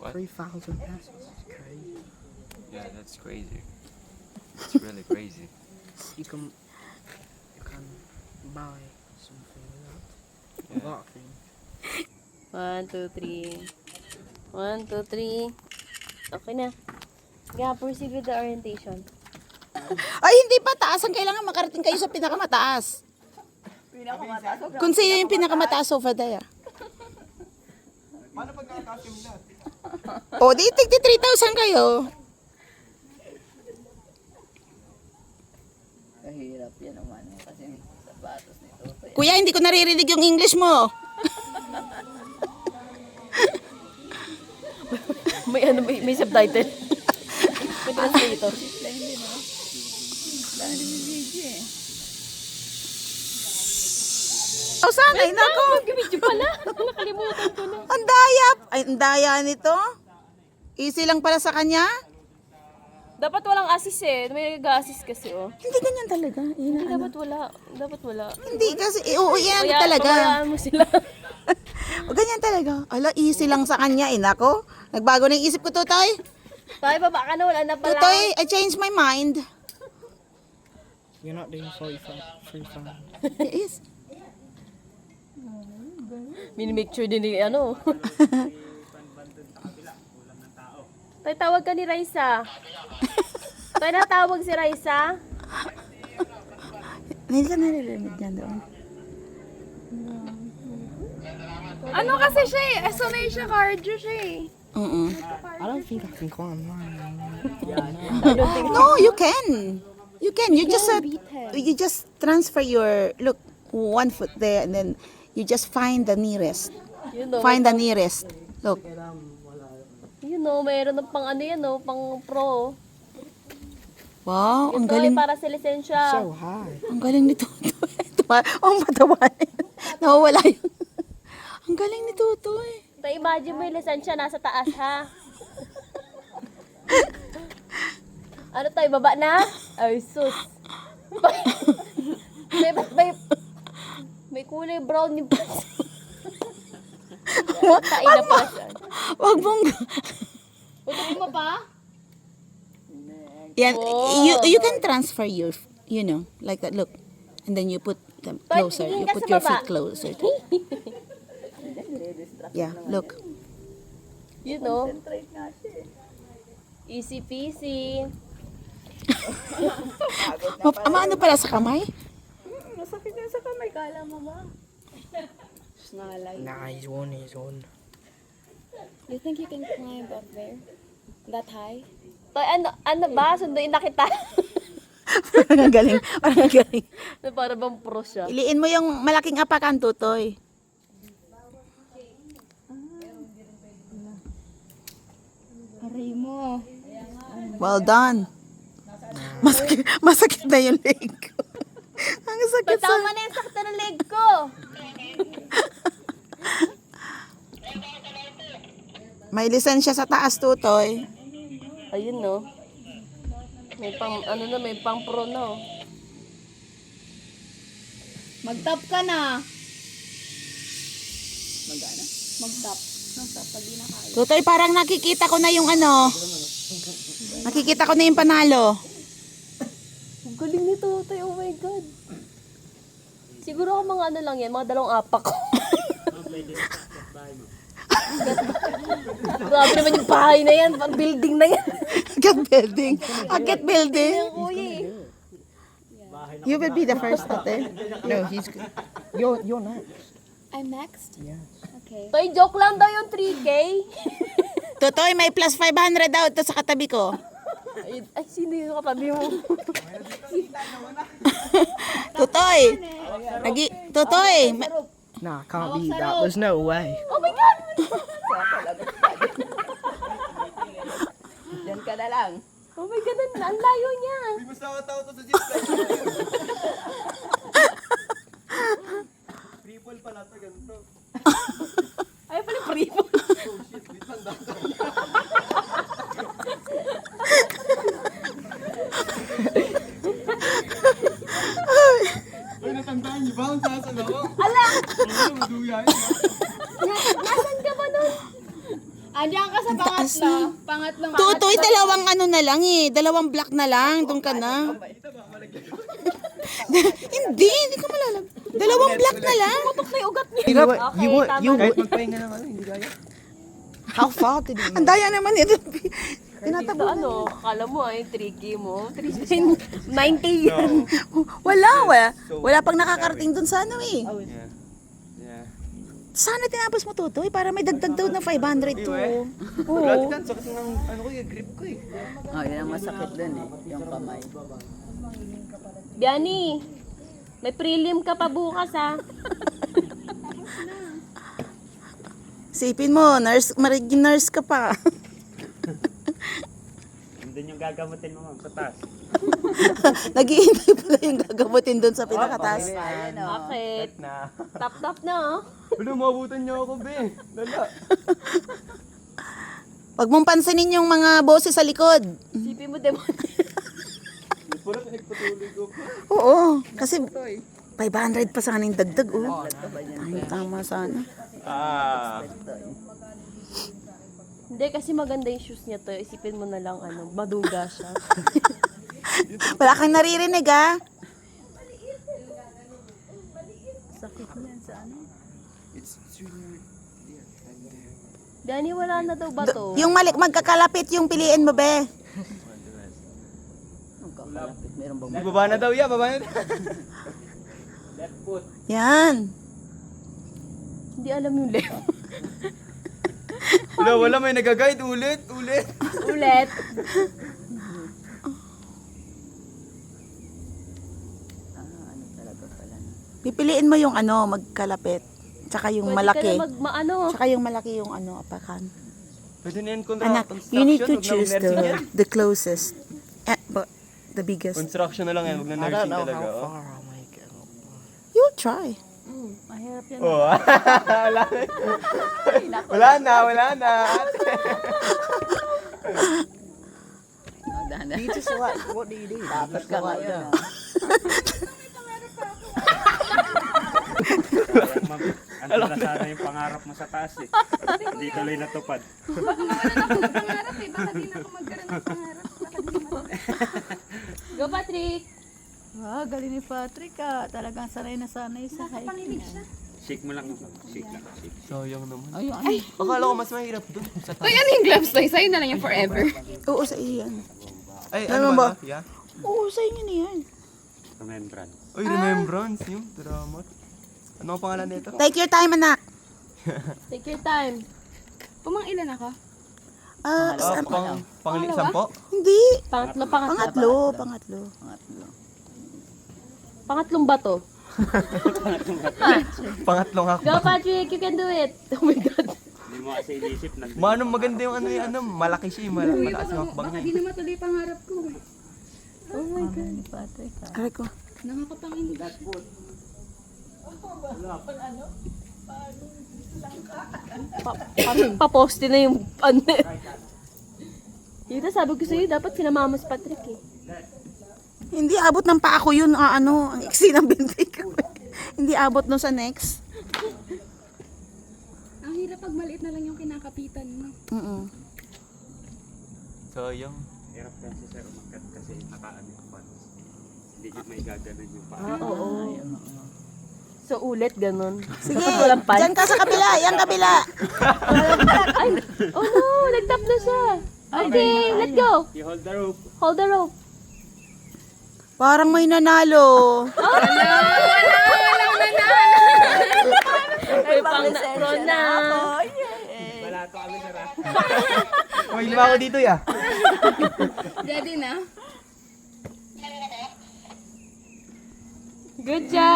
What? 3,000 pesos. Crazy. Yeah, that's crazy. It's really crazy. You can buy something without Yeah. laughing. 1, 2, 3. 1, 2, 3. Okay na. Yeah, proceed with the orientation. Ay, hindi pa taas. Ang kailangan makarating kayo sa pinakamataas. Kung sino yung pinakamataas over there. Paano pag nakakasya mo lahat? O, di tigti 3,000 kayo. Kahirap yan naman kasi sapatos nito. Kuya, hindi ko naririnig yung English mo. May subtitle. May translator. Dahil may video eh. O, sana, nako. Mag-video pala. Nakalimutan ko na. Ang daya. Ay, ang daya nito. Easy lang pala sa kanya. Dapat walang assist eh. May nag-assist kasi oh. Hindi ganyan talaga. Hindi, dapat wala. Dapat wala. Hindi kasi, oo, yan talaga. Pabayaan mo sila. O, ganyan talaga. Ala, easy lang sa kanya. Nako. Nagbago na yung isip ko, Tutoy. Tayo, baba ka na. Wala na pala. Tutoy, I changed my mind. You're not doing 45. Yes. Minimake sure din ni ano. Tayo, tawag ka ni Raisa. Tayo, natawag si Raisa. Hindi ka naririnig yan doon. Ano kasi siya eh? Sanay siya, cardio siya eh. I don't think I can climb mine. No, you can. You can. You just transfer your look 1 foot there and then you just find the nearest. You know, Find the nearest. Look. you know, mayroon ng pang ano yan, no? Pang pro. Wow, ang Ito ay galing. para sa lisensya. So high. Ang galing nito. Oh, matawanin. Nawawala yun. Ang galing nito eh. Tayo, imagine mo yung lisensya nasa taas, ha? Ano tayo, baba na? Ay, sus. May kulay brown yung Tain na pa siya. Wag mong... Utuloy mo pa? Yan, Oh. you can transfer your, you know, like that. Look. And then you put them But closer. tingin You ka put sa your baba. feet closer. Yeah, look. You know, Concentrate nga siya eh. easy peasy. Ano pala sa kamay? Masakit yan sa kamay, kala mo ba? Snalay. Nah, he's on. You think you can climb up there? That high? Tayo, ano ba? Sunduin na kita. Parang ang galing. Parang ang galing. Na para bang pro siya. Iliin mo yung malaking apakan, Tutoy. Aray mo. Well done. Masakit na yung leg ko. Ang sakit sa... Tama na yung sakta ng leg ko. May lisensya sa taas, Tutoy. Ayun, no. May pang, ano na, may pang pro na, oh. Mag-top ka na. Magana. Mag-top. Mag-top pag di na kaya. Tutoy, parang nakikita ko na yung ano. Nakikita ko na yung panalo. Ang galing nito, tayo. Oh my God. Siguro ako mga ano lang yan, mga 2 apak. Grabe naman yung bahay na yan, pang building na yan. Agad building. Agad building. Kuya eh. You will be the first, ate. No, he's good. You're next. I'm next? Yes. Okay. Toy, joke lang daw yung 3K. Tutoy, may plus 500 daw ito sa katabi ko. Ay, sino yung katabi mo? Tutoy. Tutoy. Nah, I can't beat that. There's no way. Oh my God! Diyan ka na lang. Oh my God, ang layo niya. Hindi mo sa tao to sa zipline. Triple pala to, ganito. Ay, pala primo. Oh shit, wait lang dapat. Ay, natandaan niyo ba ang sasan ako? Ala! Oo, maduya yun. Nasaan ka ba nun? Andiyan ka sa pangatlo. Tutoy, dalawang ano na lang eh. Dalawang block na lang. Doon ka na. Hindi ka malalag. Dalawang block na lang. You want, tama. Kahit magpahinga ng ano, hindi kaya. how far did you Ang daya naman ito. Ito ano, akala mo ay tricky mo. 90 yan. Wala pang nakakarating doon sa ano eh. Yeah. Yeah. Sana tinapos mo Tutoy para may dagdag daw na 500 to. Wala din, sakit ng ano ko yung grip ko eh. Oh, yun ang masakit dun eh, yung kamay. Biani, may prelim ka pa bukas ha. Sipin mo, magiging nurse ka pa. Doon yung gagamutin mo, ma'am, sa taas. Naghihintay pala yung gagamutin doon sa pinakataas. Bakit? Na. Tap na oh. Wala, mabutan niyo ako, be. Lala. Huwag mong pansinin yung mga boses sa likod. Sipin mo demon. Puro pinagpatuloy ko. Oo, kasi 500 pa sa kaning dagdag. Oh. Ay, tama sana. Hindi kasi maganda yung shoes niya to. Isipin mo na lang ano, maduga siya. Wala kang naririnig ah. It's really, Biani, wala na daw ba to? Yung magkakalapit yung piliin mo, be. Magkakalapit, meron bang Baba na daw, yeah, baba na daw. Yan. Hindi alam yung left. Wala, may nag-guide. Ulit. Ulit. ano talaga pala. Pipiliin mo yung ano, magkalapit. Tsaka yung Pwede malaki. ka na maano. Tsaka yung malaki yung ano, apakan. Pwede na yan Anak, construction. you need to Huwag na choose nursing yan. the closest. But the biggest. Construction na lang yan. Huwag na I don't nursing know talaga. how Oh. far I'll make it. You'll try. Mahirap yan. Oh. Wala na. No, dahil You just like, what do you do? dapat ka ngayon. Ang na sana yung pangarap mo sa taas eh. Hindi tuloy natupad. Pangarap eh, baka di na ako magkaroon ng pangarap. Go Patrick! Wow, galing ni Patrick ah. Talagang sanay na sanay sa hiking. Shake mo lang ako. Shake lang. Shake. Sayang naman. Oh, yung ano, Akala ko mas mahirap dun. Sa taas. Ano yung gloves tayo? Sa'yo na lang yung forever. Oo, sa iyo yan. Ay, Ano ano ba? ba? Yeah. Oo, sa inyo na yan. Remembrance. Uy, remembrance yung drama. Ano ang pangalan nito? Take your time, anak. Take your time. Pumang ilan ako? Sampo? Hindi. Pangatlo. Pangatlo. pangatlo. Pangatlong ba to? Pangatlong Go hakbang. Patrick, you can do it. Oh my God. Hindi mo kasi inisip na. Manong maganda yung ano yung ano, malaki siya, malakas yung hakbang Baka niya. di na matuloy pangarap ko eh. Oh my God. Ni Patrick ha. Aray ko. Nakakapanginig. Paposte na yung ano. Dito sabi ko sa'yo, dapat sinama mo si Patrick eh. Hindi abot ng paa ko yun. Ang iksi ng binti ko. Hindi abot no sa next. Ang hirap pag maliit na lang yung kinakapitan mo. Sayang. Hirap kasi sir umakyat kasi nakaano yung pants. Hindi niya may gaganan yung paa. Oo. So ulit ganun. Sige, Walang pan. dyan ka sa kabila. Yan kabila. Ay! Oh no! Nag-tap na siya! Okay, let's go! You hold the rope. Hold the rope. Parang may nanalo. Ay, pang na. Wala to kami sir ah. May lima ako dito, ya. Ready na? Good job!